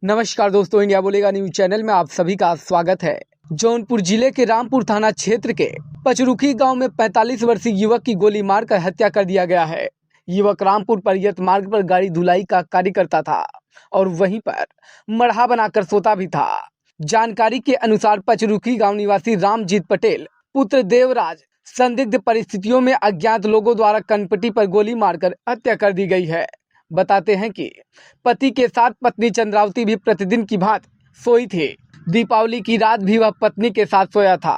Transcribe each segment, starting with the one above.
नमस्कार दोस्तों, इंडिया बोलेगा न्यूज चैनल में आप सभी का स्वागत है। जौनपुर जिले के रामपुर थाना क्षेत्र के पचरुखी गांव में 45 वर्षीय युवक की गोली मारकर हत्या कर दिया गया है। युवक रामपुर परियत मार्ग पर गाड़ी धुलाई का कार्य करता था और वहीं पर मढ़ा बनाकर सोता भी था। जानकारी के अनुसार पचरुखी गाँव निवासी रामजीत पटेल पुत्र देवराज संदिग्ध परिस्थितियों में अज्ञात लोगों द्वारा कनपट्टी पर गोली मारकर हत्या कर दी गई है। बताते हैं कि पति के साथ पत्नी चंद्रावती भी प्रतिदिन की भांति सोई थी। दीपावली की रात भी वह पत्नी के साथ सोया था।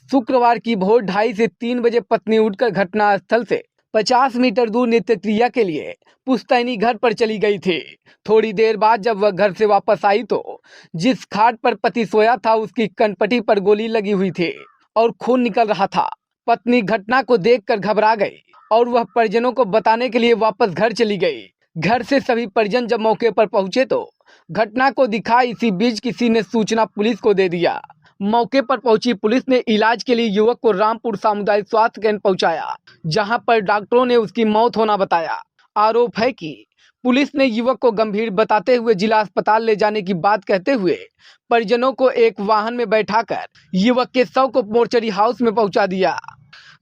शुक्रवार की भोर 2:30 से 3 बजे पत्नी उठकर घटनास्थल से 50 मीटर दूर नित्य क्रिया के लिए पुश्तैनी घर पर चली गई थी। थोड़ी देर बाद जब वह घर से वापस आई तो जिस खाट पर पति सोया था उसकी कनपटी पर गोली लगी हुई थी और खून निकल रहा था। पत्नी घटना को देखकर घबरा गई और वह परिजनों को बताने के लिए वापस घर चली गई। घर से सभी परिजन जब मौके पर पहुंचे तो घटना को दिखा। इसी बीच किसी ने सूचना पुलिस को दे दिया। मौके पर पहुंची पुलिस ने इलाज के लिए युवक को रामपुर सामुदायिक स्वास्थ्य केंद्र पहुंचाया, जहां पर डॉक्टरों ने उसकी मौत होना बताया। आरोप है कि पुलिस ने युवक को गंभीर बताते हुए जिला अस्पताल ले जाने की बात कहते हुए परिजनों को एक वाहन में बैठाकर युवक के शव को मोर्चरी हाउस में पहुंचा दिया।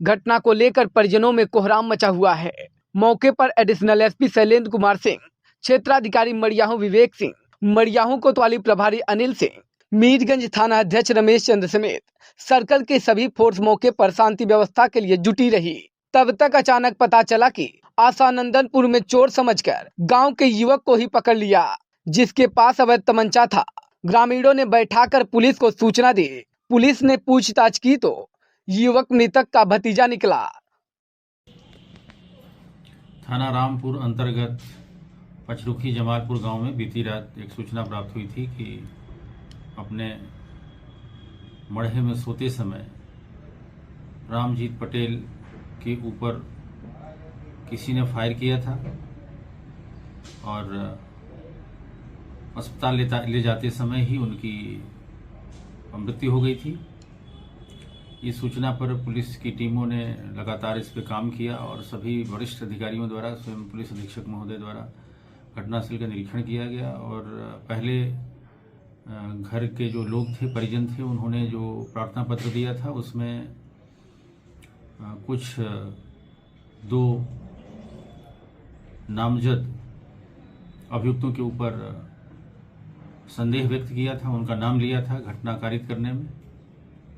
घटना को लेकर परिजनों में कोहराम मचा हुआ है। मौके पर एडिशनल एसपी शैलेंद्र कुमार सिंह, क्षेत्राधिकारी मड़ियाहू विवेक सिंह, मड़ियाहू कोतवाली प्रभारी अनिल सिंह, मीरगंज थाना अध्यक्ष रमेश चंद्र समेत सर्कल के सभी फोर्स मौके पर शांति व्यवस्था के लिए जुटी रही। तब तक अचानक पता चला कि आशानंदनपुर में चोर समझकर गांव के युवक को ही पकड़ लिया, जिसके पास अवैध तमंचा था। ग्रामीणों ने बैठाकर पुलिस को सूचना दी। पुलिस ने पूछताछ की तो युवक मृतक का भतीजा निकला। थाना रामपुर अंतर्गत पचरुखी जमालपुर गांव में बीती रात एक सूचना प्राप्त हुई थी कि अपने मढ़े में सोते समय रामजीत पटेल के ऊपर किसी ने फायर किया था और अस्पताल ले जाते समय ही उनकी मृत्यु हो गई थी। इस सूचना पर पुलिस की टीमों ने लगातार इस पर काम किया और सभी वरिष्ठ अधिकारियों द्वारा, स्वयं पुलिस अधीक्षक महोदय द्वारा घटनास्थल का निरीक्षण किया गया और पहले घर के जो लोग थे, परिजन थे, उन्होंने जो प्रार्थना पत्र दिया था उसमें कुछ 2 नामजद अभियुक्तों के ऊपर संदेह व्यक्त किया था, उनका नाम लिया था घटना कारित करने में।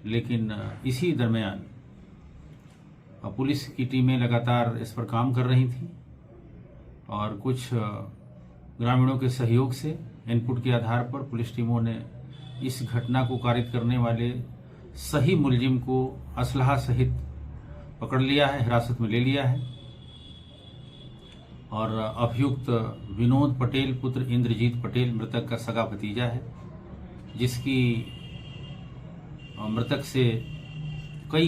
लेकिन इसी दरमियान पुलिस की टीमें लगातार इस पर काम कर रही थी और कुछ ग्रामीणों के सहयोग से इनपुट के आधार पर पुलिस टीमों ने इस घटना को कारित करने वाले सही मुलजिम को असलहा सहित पकड़ लिया है, हिरासत में ले लिया है और अभियुक्त विनोद पटेल पुत्र इंद्रजीत पटेल मृतक का सगा भतीजा है, जिसकी मृतक से कई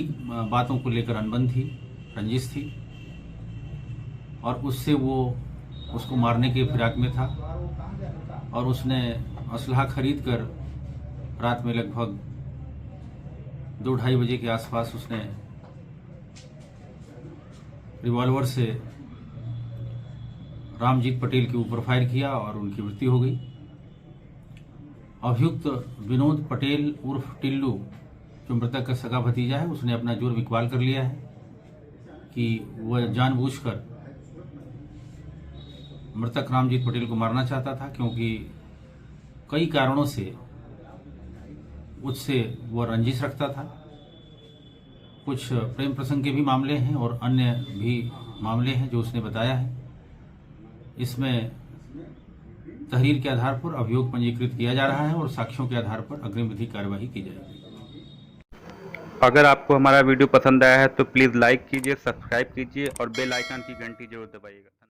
बातों को लेकर अनबन थी, रंजिश थी और उससे वो उसको मारने के फिराक में था और उसने असलहा खरीद कर रात में लगभग 2-2:30 बजे के आसपास उसने रिवॉल्वर से रामजीत पटेल के ऊपर फायर किया और उनकी मृत्यु हो गई। अभियुक्त विनोद पटेल उर्फ टिल्लू, जो मृतक का सगा भतीजा है, उसने अपना जुर्म इकबाल कर लिया है कि वह जानबूझकर मृतक रामजीत पटेल को मारना चाहता था, क्योंकि कई कारणों से उससे वह रंजिश रखता था। कुछ प्रेम प्रसंग के भी मामले हैं और अन्य भी मामले हैं जो उसने बताया है। इसमें तहरीर के आधार पर अभियोग पंजीकृत किया जा रहा है और साक्ष्यों के आधार पर अग्रिम विधिक कार्यवाही की जाएगी। अगर आपको हमारा वीडियो पसंद आया है तो प्लीज़ लाइक कीजिए, सब्सक्राइब कीजिए और बेल आइकन की घंटी जरूर दबाइएगा।